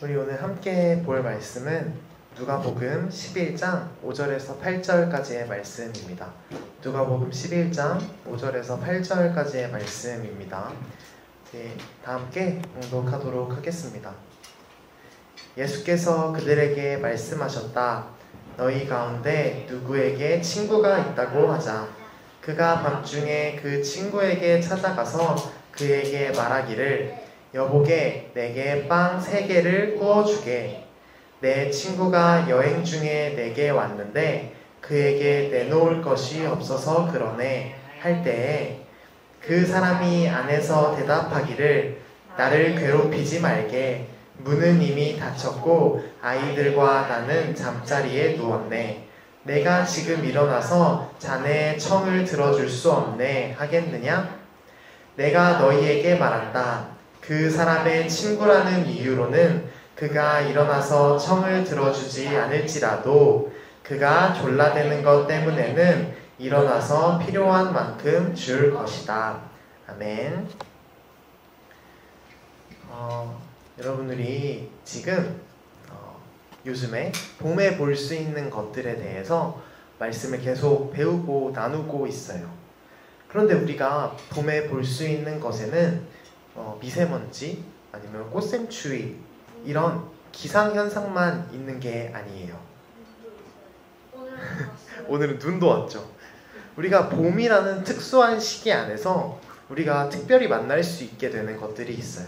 우리 오늘 함께 볼 말씀은 누가복음 11장 5절에서 8절까지의 말씀입니다. 누가복음 11장 5절에서 8절까지의 말씀입니다. 다 함께 봉독하도록 하겠습니다. 예수께서 그들에게 말씀하셨다. 너희 가운데 누구에게 친구가 있다고 하자. 그가 밤중에 그 친구에게 찾아가서 그에게 말하기를 여보게 내게 빵 3개를 구워주게. 내 친구가 여행 중에 내게 왔는데 그에게 내놓을 것이 없어서 그러네 할 때에 그 사람이 안에서 대답하기를 나를 괴롭히지 말게. 문은 이미 닫혔고 아이들과 나는 잠자리에 누웠네. 내가 지금 일어나서 자네의 청을 들어줄 수 없네 하겠느냐? 내가 너희에게 말한다. 그 사람의 친구라는 이유로는 그가 일어나서 청을 들어주지 않을지라도 그가 졸라대는 것 때문에는 일어나서 필요한 만큼 줄 것이다. 아멘. 여러분들이 지금 요즘에 봄에 볼 수 있는 것들에 대해서 말씀을 계속 배우고 나누고 있어요. 그런데 우리가 봄에 볼 수 있는 것에는 미세먼지 아니면 꽃샘추위 이런 기상현상만 있는 게 아니에요. 오늘은 눈도 왔죠. 우리가 봄이라는 특수한 시기 안에서 우리가 특별히 만날 수 있게 되는 것들이 있어요.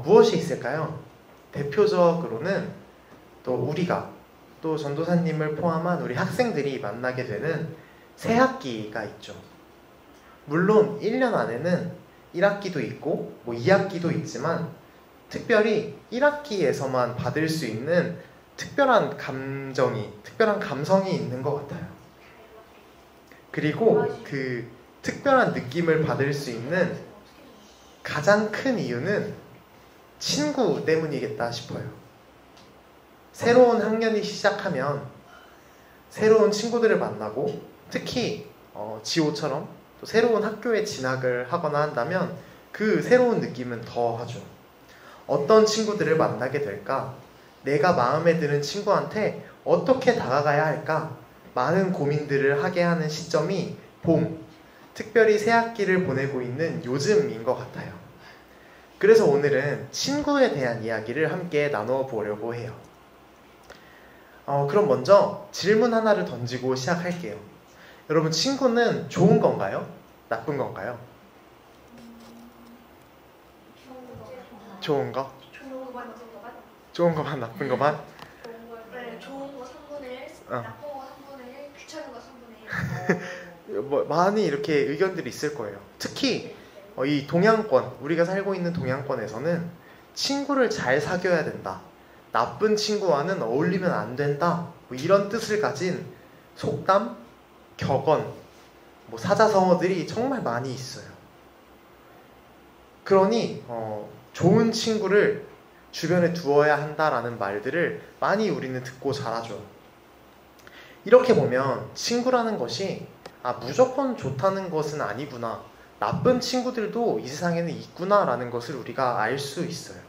무엇이 있을까요? 대표적으로는 또 우리가 또 전도사님을 포함한 우리 학생들이 만나게 되는 새학기가 있죠. 물론 1년 안에는 1학기도 있고 2학기도 있지만 특별히 1학기에서만 받을 수 있는 특별한 감성이 있는 것 같아요. 그리고 그 특별한 느낌을 받을 수 있는 가장 큰 이유는 친구 때문이겠다 싶어요. 새로운 학년이 시작하면 새로운 친구들을 만나고 특히 지호처럼 또 새로운 학교에 진학을 하거나 한다면 그 새로운 느낌은 더 하죠. 어떤 친구들을 만나게 될까? 내가 마음에 드는 친구한테 어떻게 다가가야 할까? 많은 고민들을 하게 하는 시점이 봄, 특별히 새학기를 보내고 있는 요즘인 것 같아요. 그래서 오늘은 친구에 대한 이야기를 함께 나누어 보려고 해요. 그럼 먼저 질문 하나를 던지고 시작할게요. 여러분, 친구는 좋은 건가요? 나쁜 건가요? 좋은 거? 좋은 거만 나쁜 거만? 네, 좋은 거 3분의 1, 나쁜 거 3분의 1, 귀찮은 거 3분의 1. 많이 이렇게 의견들이 있을 거예요. 특히 이 동양권, 우리가 살고 있는 동양권에서는 친구를 잘 사귀어야 된다. 나쁜 친구와는 어울리면 안 된다. 이런 뜻을 가진 속담, 격언, 사자성어들이 정말 많이 있어요. 그러니 좋은 친구를 주변에 두어야 한다라는 말들을 많이 우리는 듣고 자라죠. 이렇게 보면 친구라는 것이 무조건 좋다는 것은 아니구나. 나쁜 친구들도 이 세상에는 있구나라는 것을 우리가 알 수 있어요.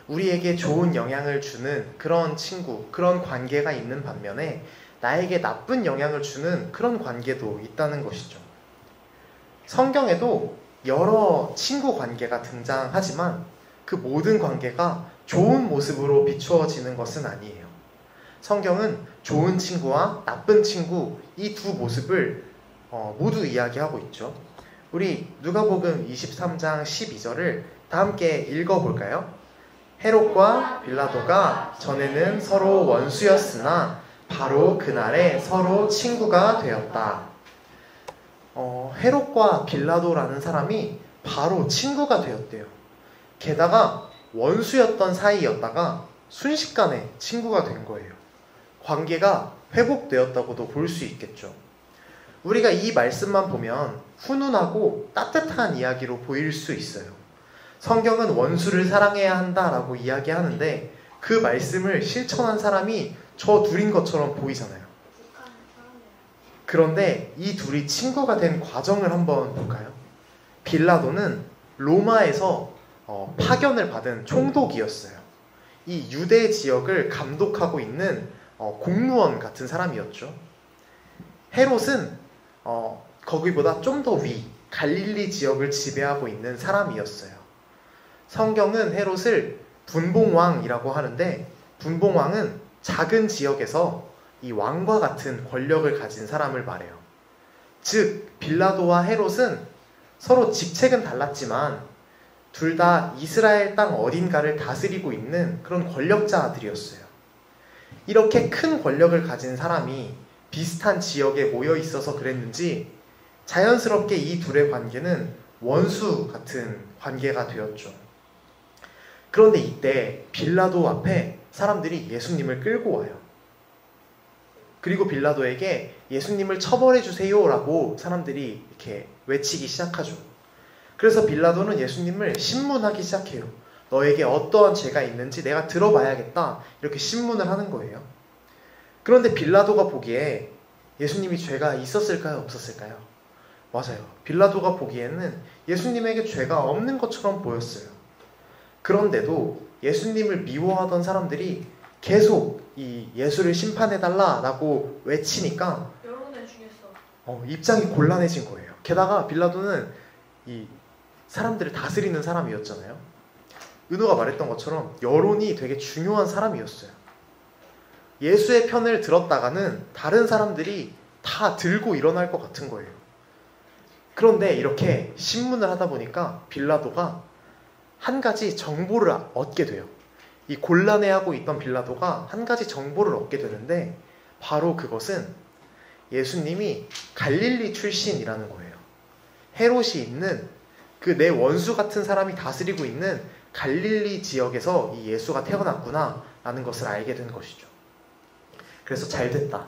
우리에게 좋은 영향을 주는 그런 친구, 그런 관계가 있는 반면에 나에게 나쁜 영향을 주는 그런 관계도 있다는 것이죠. 성경에도 여러 친구 관계가 등장하지만 그 모든 관계가 좋은 모습으로 비추어지는 것은 아니에요. 성경은 좋은 친구와 나쁜 친구 이 두 모습을 모두 이야기하고 있죠. 우리 누가복음 23장 12절을 다 함께 읽어볼까요? 헤롯과 빌라도가 전에는 서로 원수였으나 바로 그날에 서로 친구가 되었다. 헤롯과 빌라도라는 사람이 바로 친구가 되었대요. 게다가 원수였던 사이였다가 순식간에 친구가 된 거예요. 관계가 회복되었다고도 볼 수 있겠죠. 우리가 이 말씀만 보면 훈훈하고 따뜻한 이야기로 보일 수 있어요. 성경은 원수를 사랑해야 한다라고 이야기하는데 그 말씀을 실천한 사람이 저 둘인 것처럼 보이잖아요. 그런데 이 둘이 친구가 된 과정을 한번 볼까요? 빌라도는 로마에서 파견을 받은 총독이었어요. 이 유대 지역을 감독하고 있는 공무원 같은 사람이었죠. 헤롯은 거기보다 좀 더 위, 갈릴리 지역을 지배하고 있는 사람이었어요. 성경은 헤롯을 분봉왕이라고 하는데, 분봉왕은 작은 지역에서 이 왕과 같은 권력을 가진 사람을 말해요. 즉 빌라도와 헤롯은 서로 직책은 달랐지만 둘 다 이스라엘 땅 어딘가를 다스리고 있는 그런 권력자들이었어요. 이렇게 큰 권력을 가진 사람이 비슷한 지역에 모여 있어서 그랬는지 자연스럽게 이 둘의 관계는 원수 같은 관계가 되었죠. 그런데 이때 빌라도 앞에 사람들이 예수님을 끌고 와요. 그리고 빌라도에게 예수님을 처벌해 주세요라고 사람들이 이렇게 외치기 시작하죠. 그래서 빌라도는 예수님을 신문하기 시작해요. 너에게 어떠한 죄가 있는지 내가 들어봐야겠다. 이렇게 신문을 하는 거예요. 그런데 빌라도가 보기에 예수님이 죄가 있었을까요? 없었을까요? 맞아요. 빌라도가 보기에는 예수님에게 죄가 없는 것처럼 보였어요. 그런데도 예수님을 미워하던 사람들이 계속 이 예수를 심판해달라라고 외치니까 여론을 죽였어. 입장이 곤란해진 거예요. 게다가 빌라도는 이 사람들을 다스리는 사람이었잖아요. 은우가 말했던 것처럼 여론이 되게 중요한 사람이었어요. 예수의 편을 들었다가는 다른 사람들이 다 들고 일어날 것 같은 거예요. 그런데 이렇게 신문을 하다 보니까 빌라도가 한 가지 정보를 얻게 돼요. 이 곤란해하고 있던 빌라도가 한 가지 정보를 얻게 되는데 바로 그것은 예수님이 갈릴리 출신이라는 거예요. 헤롯이 있는 그 내 원수 같은 사람이 다스리고 있는 갈릴리 지역에서 이 예수가 태어났구나 라는 것을 알게 된 것이죠. 그래서 잘 됐다.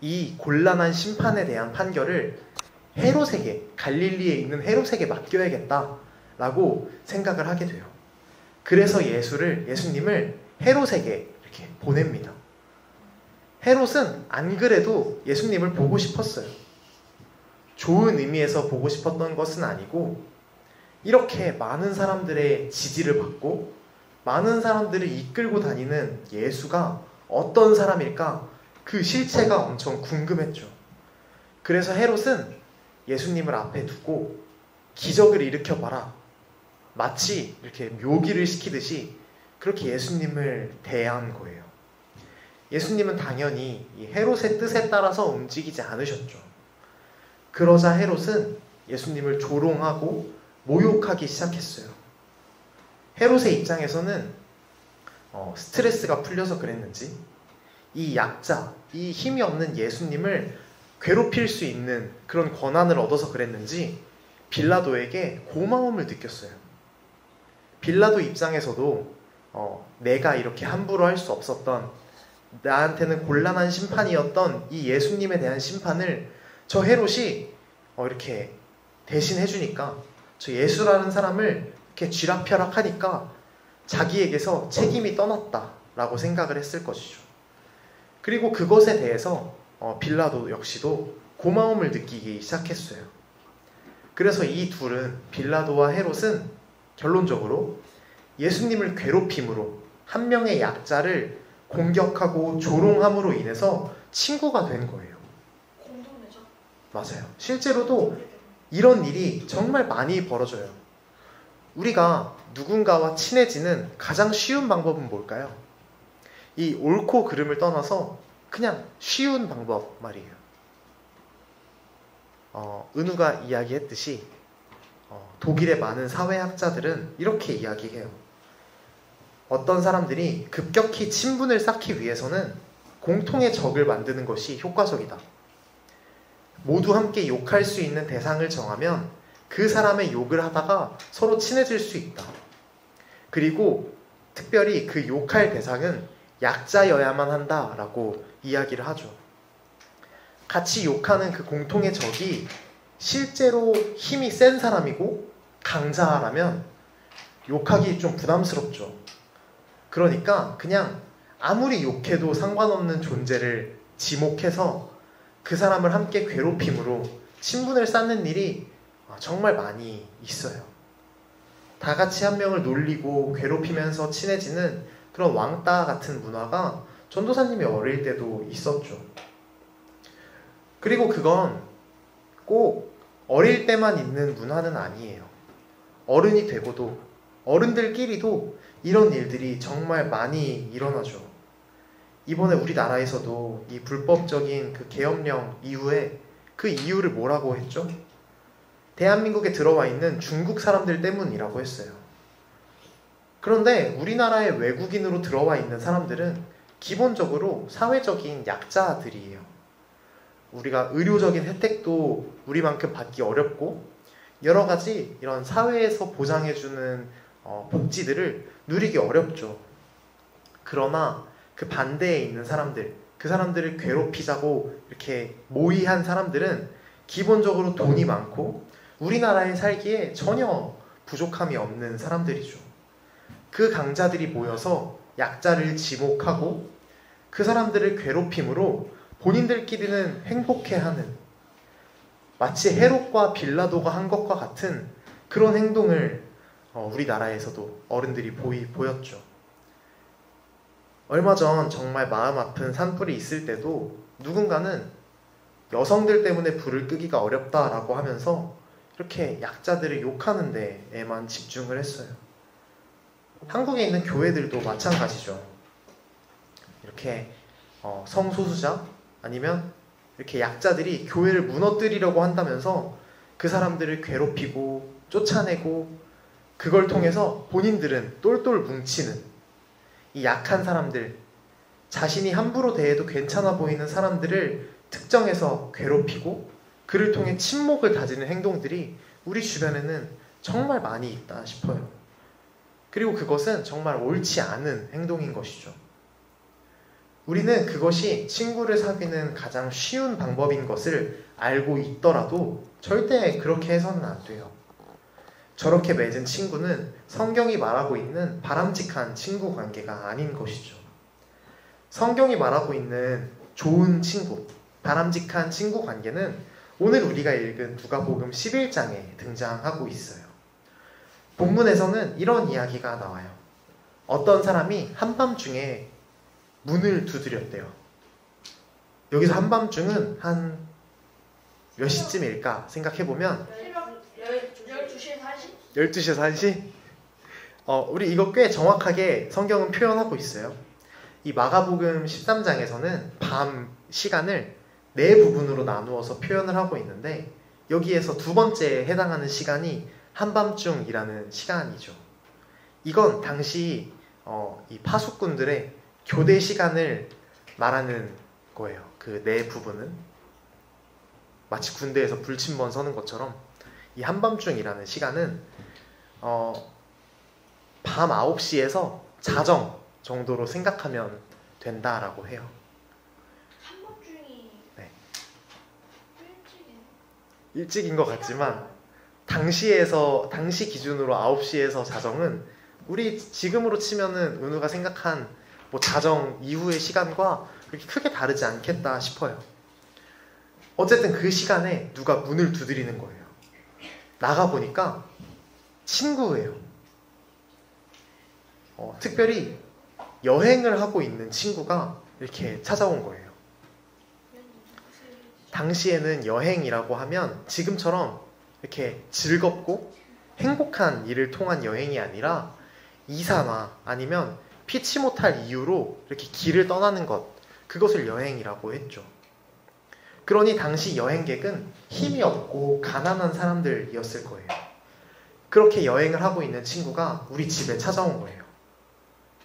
이 곤란한 심판에 대한 판결을 헤롯에게, 갈릴리에 있는 헤롯에게 맡겨야겠다 라고 생각을 하게 돼요. 그래서 예수님을 헤롯에게 이렇게 보냅니다. 헤롯은 안 그래도 예수님을 보고 싶었어요. 좋은 의미에서 보고 싶었던 것은 아니고 이렇게 많은 사람들의 지지를 받고 많은 사람들을 이끌고 다니는 예수가 어떤 사람일까? 그 실체가 엄청 궁금했죠. 그래서 헤롯은 예수님을 앞에 두고 기적을 일으켜봐라. 마치 이렇게 묘기를 시키듯이 그렇게 예수님을 대한 거예요. 예수님은 당연히 이 헤롯의 뜻에 따라서 움직이지 않으셨죠. 그러자 헤롯은 예수님을 조롱하고 모욕하기 시작했어요. 헤롯의 입장에서는 스트레스가 풀려서 그랬는지 이 약자, 이 힘이 없는 예수님을 괴롭힐 수 있는 그런 권한을 얻어서 그랬는지 빌라도에게 고마움을 느꼈어요. 빌라도 입장에서도 내가 이렇게 함부로 할 수 없었던, 나한테는 곤란한 심판이었던 이 예수님에 대한 심판을 저 헤롯이 이렇게 대신 해주니까, 저 예수라는 사람을 이렇게 쥐락펴락하니까 자기에게서 책임이 떠났다라고 생각을 했을 것이죠. 그리고 그것에 대해서 빌라도 역시도 고마움을 느끼기 시작했어요. 그래서 이 둘은, 빌라도와 헤롯은 결론적으로 예수님을 괴롭힘으로, 한 명의 약자를 공격하고 조롱함으로 인해서 친구가 된 거예요. 공동매죠. 맞아요. 실제로도 이런 일이 정말 많이 벌어져요. 우리가 누군가와 친해지는 가장 쉬운 방법은 뭘까요? 이 옳고 그름을 떠나서 그냥 쉬운 방법 말이에요. 은우가 이야기했듯이 독일의 많은 사회학자들은 이렇게 이야기해요. 어떤 사람들이 급격히 친분을 쌓기 위해서는 공통의 적을 만드는 것이 효과적이다. 모두 함께 욕할 수 있는 대상을 정하면 그 사람의 욕을 하다가 서로 친해질 수 있다. 그리고 특별히 그 욕할 대상은 약자여야만 한다라고 이야기를 하죠. 같이 욕하는 그 공통의 적이 실제로 힘이 센 사람이고 강자라면 욕하기 좀 부담스럽죠. 그러니까 그냥 아무리 욕해도 상관없는 존재를 지목해서 그 사람을 함께 괴롭힘으로 친분을 쌓는 일이 정말 많이 있어요. 다 같이 한 명을 놀리고 괴롭히면서 친해지는 그런 왕따 같은 문화가 전도사님이 어릴 때도 있었죠. 그리고 그건 꼭 어릴 때만 있는 문화는 아니에요. 어른이 되고도 어른들끼리도 이런 일들이 정말 많이 일어나죠. 이번에 우리나라에서도 이 불법적인 그 계엄령 이후에 그 이유를 뭐라고 했죠? 대한민국에 들어와 있는 중국 사람들 때문이라고 했어요. 그런데 우리나라에 외국인으로 들어와 있는 사람들은 기본적으로 사회적인 약자들이에요. 우리가 의료적인 혜택도 우리만큼 받기 어렵고 여러 가지 이런 사회에서 보장해주는 복지들을 누리기 어렵죠. 그러나 그 반대에 있는 사람들, 그 사람들을 괴롭히자고 이렇게 모의한 사람들은 기본적으로 돈이 많고 우리나라에 살기에 전혀 부족함이 없는 사람들이죠. 그 강자들이 모여서 약자를 지목하고 그 사람들을 괴롭힘으로 본인들끼리는 행복해하는, 마치 헤롯과 빌라도가 한 것과 같은 그런 행동을 우리나라에서도 어른들이 보였죠. 얼마 전 정말 마음 아픈 산불이 있을 때도 누군가는 여성들 때문에 불을 끄기가 어렵다라고 하면서 이렇게 약자들을 욕하는 데에만 집중을 했어요. 한국에 있는 교회들도 마찬가지죠. 이렇게 성소수자 아니면 이렇게 약자들이 교회를 무너뜨리려고 한다면서 그 사람들을 괴롭히고 쫓아내고 그걸 통해서 본인들은 똘똘 뭉치는 이 약한 사람들, 자신이 함부로 대해도 괜찮아 보이는 사람들을 특정해서 괴롭히고 그를 통해 친목을 다지는 행동들이 우리 주변에는 정말 많이 있다 싶어요. 그리고 그것은 정말 옳지 않은 행동인 것이죠. 우리는 그것이 친구를 사귀는 가장 쉬운 방법인 것을 알고 있더라도 절대 그렇게 해서는 안 돼요. 저렇게 맺은 친구는 성경이 말하고 있는 바람직한 친구 관계가 아닌 것이죠. 성경이 말하고 있는 좋은 친구, 바람직한 친구 관계는 오늘 우리가 읽은 누가복음 11장에 등장하고 있어요. 본문에서는 이런 이야기가 나와요. 어떤 사람이 한밤중에 문을 두드렸대요. 여기서 한밤중은 한 몇 시쯤일까 생각해보면 12시에서 1시? 12시에서 1시? 우리 이거 꽤 정확하게 성경은 표현하고 있어요. 이 마가복음 13장에서는 밤 시간을 네 부분으로 나누어서 표현을 하고 있는데 여기에서 두 번째에 해당하는 시간이 한밤중이라는 시간이죠. 이건 당시 이 파수꾼들의 교대 시간을 말하는 거예요. 그 네 부분은 마치 군대에서 불침번 서는 것처럼 이 한밤중이라는 시간은 밤 9시에서 자정 정도로 생각하면 된다라고 해요. 한밤중이 네. 일찍이네. 일찍인 것 같지만 당시 기준으로 9시에서 자정은 우리 지금으로 치면은 은우가 생각한 뭐 자정 이후의 시간과 그렇게 크게 다르지 않겠다 싶어요. 어쨌든 그 시간에 누가 문을 두드리는 거예요. 나가보니까 친구예요. 특별히 여행을 하고 있는 친구가 이렇게 찾아온 거예요. 당시에는 여행이라고 하면 지금처럼 이렇게 즐겁고 행복한 일을 통한 여행이 아니라 이사나 아니면 피치 못할 이유로 이렇게 길을 떠나는 것, 그것을 여행이라고 했죠. 그러니 당시 여행객은 힘이 없고 가난한 사람들이었을 거예요. 그렇게 여행을 하고 있는 친구가 우리 집에 찾아온 거예요.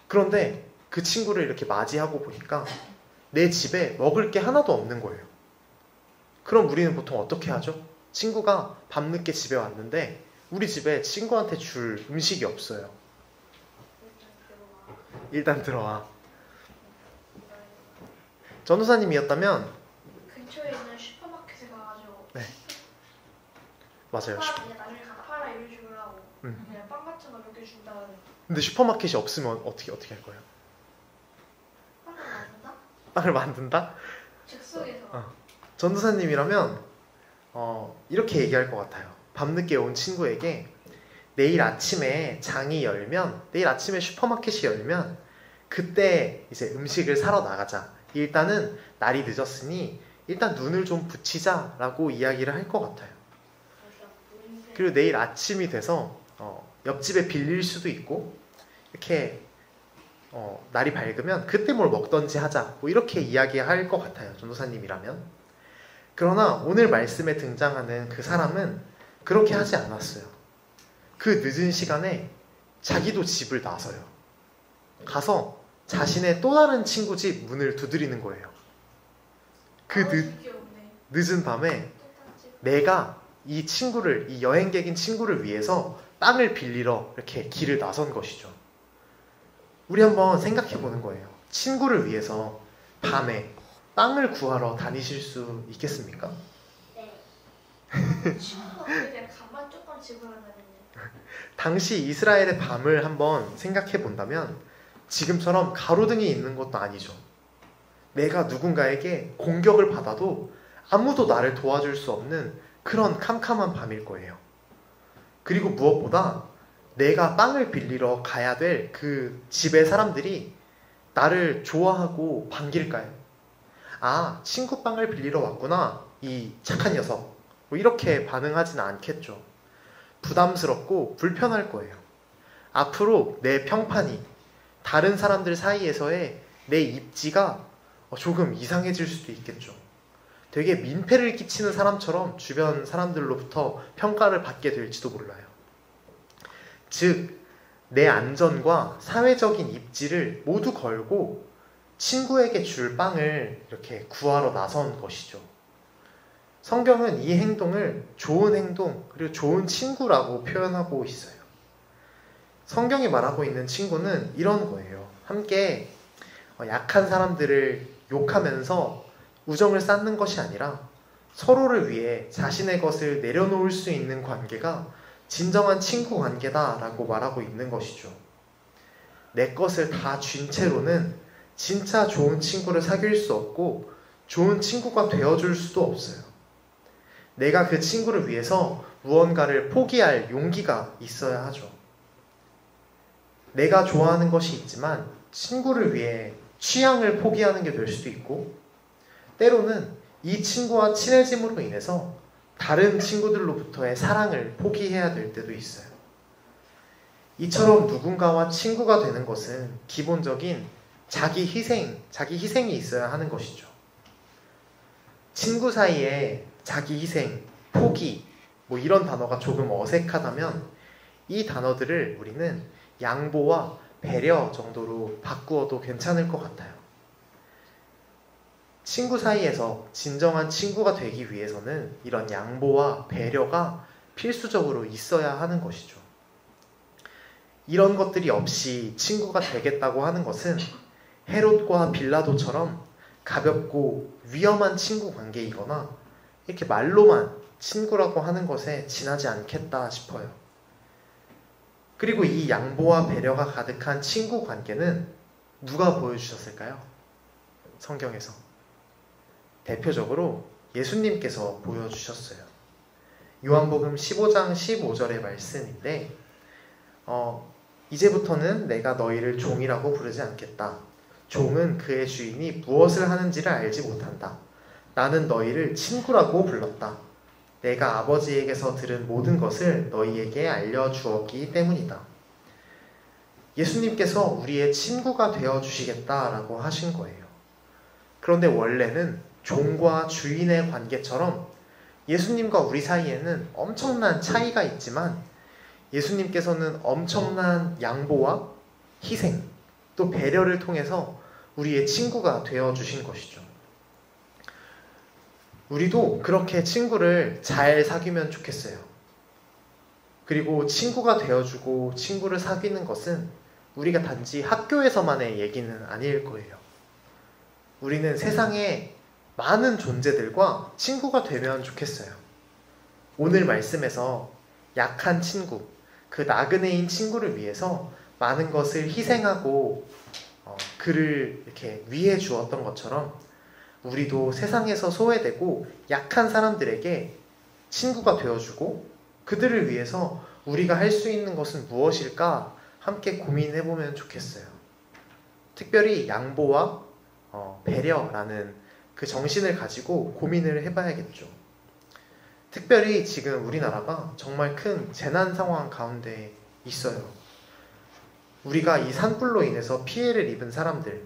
그런데 그 친구를 이렇게 맞이하고 보니까 내 집에 먹을 게 하나도 없는 거예요. 그럼 우리는 보통 어떻게 하죠? 친구가 밤늦게 집에 왔는데 우리 집에 친구한테 줄 음식이 없어요. 일단 들어와. 전도사님이었다면 근처에 있는 슈퍼마켓에 가가지고 네. 맞아요. 나중에 갚아라 이런 식으로 하고 그냥 빵 같은 거 몇 개 준다고. 근데 슈퍼마켓이 없으면 어떻게 할 거예요? 빵을 만든다? 빵을 만든다? 즉석에서. 전도사님이라면 이렇게 얘기할 것 같아요. 밤늦게 온 친구에게 내일 아침에 슈퍼마켓이 열면 그때 이제 음식을 사러 나가자. 일단은 날이 늦었으니 일단 눈을 좀 붙이자라고 이야기를 할 것 같아요. 그리고 내일 아침이 돼서 옆집에 빌릴 수도 있고 이렇게 날이 밝으면 그때 뭘 먹던지 하자. 뭐 이렇게 이야기할 것 같아요. 전도사님이라면. 그러나 오늘 말씀에 등장하는 그 사람은 그렇게 하지 않았어요. 그 늦은 시간에 자기도 집을 나서요. 가서 자신의 또 다른 친구 집 문을 두드리는 거예요. 그 늦은 밤에 내가 이 친구를, 이 여행객인 친구를 위해서 땅을 빌리러 이렇게 길을 나선 것이죠. 우리 한번 생각해 보는 거예요. 친구를 위해서 밤에 땅을 구하러 다니실 수 있겠습니까? 네. 친구가 그냥 가만 조금 집을 하다니요. 당시 이스라엘의 밤을 한번 생각해 본다면 지금처럼 가로등이 있는 것도 아니죠. 내가 누군가에게 공격을 받아도 아무도 나를 도와줄 수 없는 그런 캄캄한 밤일 거예요. 그리고 무엇보다 내가 빵을 빌리러 가야 될 그 집의 사람들이 나를 좋아하고 반길까요? 아, 친구 빵을 빌리러 왔구나. 이 착한 녀석. 뭐 이렇게 반응하지는 않겠죠. 부담스럽고 불편할 거예요. 앞으로 내 평판이 다른 사람들 사이에서의 내 입지가 조금 이상해질 수도 있겠죠. 되게 민폐를 끼치는 사람처럼 주변 사람들로부터 평가를 받게 될지도 몰라요. 즉, 내 안전과 사회적인 입지를 모두 걸고 친구에게 줄 빵을 이렇게 구하러 나선 것이죠. 성경은 이 행동을 좋은 행동, 그리고 좋은 친구라고 표현하고 있어요. 성경이 말하고 있는 친구는 이런 거예요. 함께 약한 사람들을 욕하면서 우정을 쌓는 것이 아니라 서로를 위해 자신의 것을 내려놓을 수 있는 관계가 진정한 친구 관계다라고 말하고 있는 것이죠. 내 것을 다 쥔 채로는 진짜 좋은 친구를 사귈 수 없고 좋은 친구가 되어줄 수도 없어요. 내가 그 친구를 위해서 무언가를 포기할 용기가 있어야 하죠. 내가 좋아하는 것이 있지만 친구를 위해 취향을 포기하는 게 될 수도 있고 때로는 이 친구와 친해짐으로 인해서 다른 친구들로부터의 사랑을 포기해야 될 때도 있어요. 이처럼 누군가와 친구가 되는 것은 기본적인 자기 희생이 있어야 하는 것이죠. 친구 사이에 자기 희생, 포기, 뭐 이런 단어가 조금 어색하다면 이 단어들을 우리는 양보와 배려 정도로 바꾸어도 괜찮을 것 같아요. 친구 사이에서 진정한 친구가 되기 위해서는 이런 양보와 배려가 필수적으로 있어야 하는 것이죠. 이런 것들이 없이 친구가 되겠다고 하는 것은 헤롯과 빌라도처럼 가볍고 위험한 친구 관계이거나 이렇게 말로만 친구라고 하는 것에 지나지 않겠다 싶어요. 그리고 이 양보와 배려가 가득한 친구 관계는 누가 보여주셨을까요? 성경에서. 대표적으로 예수님께서 보여주셨어요. 요한복음 15장 15절의 말씀인데 이제부터는 내가 너희를 종이라고 부르지 않겠다. 종은 그의 주인이 무엇을 하는지를 알지 못한다. 나는 너희를 친구라고 불렀다. 내가 아버지에게서 들은 모든 것을 너희에게 알려주었기 때문이다. 예수님께서 우리의 친구가 되어주시겠다라고 하신 거예요. 그런데 원래는 종과 주인의 관계처럼 예수님과 우리 사이에는 엄청난 차이가 있지만 예수님께서는 엄청난 양보와 희생, 또 배려를 통해서 우리의 친구가 되어주신 것이죠. 우리도 그렇게 친구를 잘 사귀면 좋겠어요. 그리고 친구가 되어주고 친구를 사귀는 것은 우리가 단지 학교에서만의 얘기는 아닐 거예요. 우리는 세상에 많은 존재들과 친구가 되면 좋겠어요. 오늘 말씀에서 약한 친구, 그 나그네인 친구를 위해서 많은 것을 희생하고 그를 이렇게 위해 주었던 것처럼 우리도 세상에서 소외되고 약한 사람들에게 친구가 되어주고 그들을 위해서 우리가 할 수 있는 것은 무엇일까 함께 고민해보면 좋겠어요. 특별히 양보와 배려라는 그 정신을 가지고 고민을 해봐야겠죠. 특별히 지금 우리나라가 정말 큰 재난 상황 가운데 있어요. 우리가 이 산불로 인해서 피해를 입은 사람들,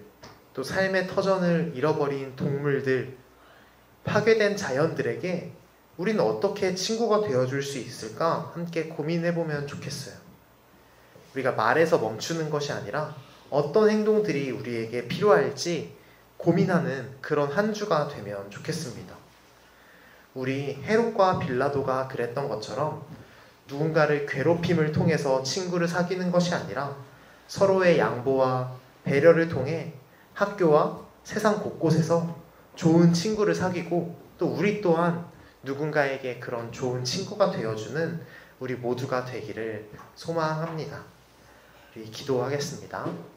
또 삶의 터전을 잃어버린 동물들, 파괴된 자연들에게 우리는 어떻게 친구가 되어줄 수 있을까 함께 고민해보면 좋겠어요. 우리가 말에서 멈추는 것이 아니라 어떤 행동들이 우리에게 필요할지 고민하는 그런 한 주가 되면 좋겠습니다. 우리 헤롯과 빌라도가 그랬던 것처럼 누군가를 괴롭힘을 통해서 친구를 사귀는 것이 아니라 서로의 양보와 배려를 통해 학교와 세상 곳곳에서 좋은 친구를 사귀고 또 우리 또한 누군가에게 그런 좋은 친구가 되어주는 우리 모두가 되기를 소망합니다. 우리 기도하겠습니다.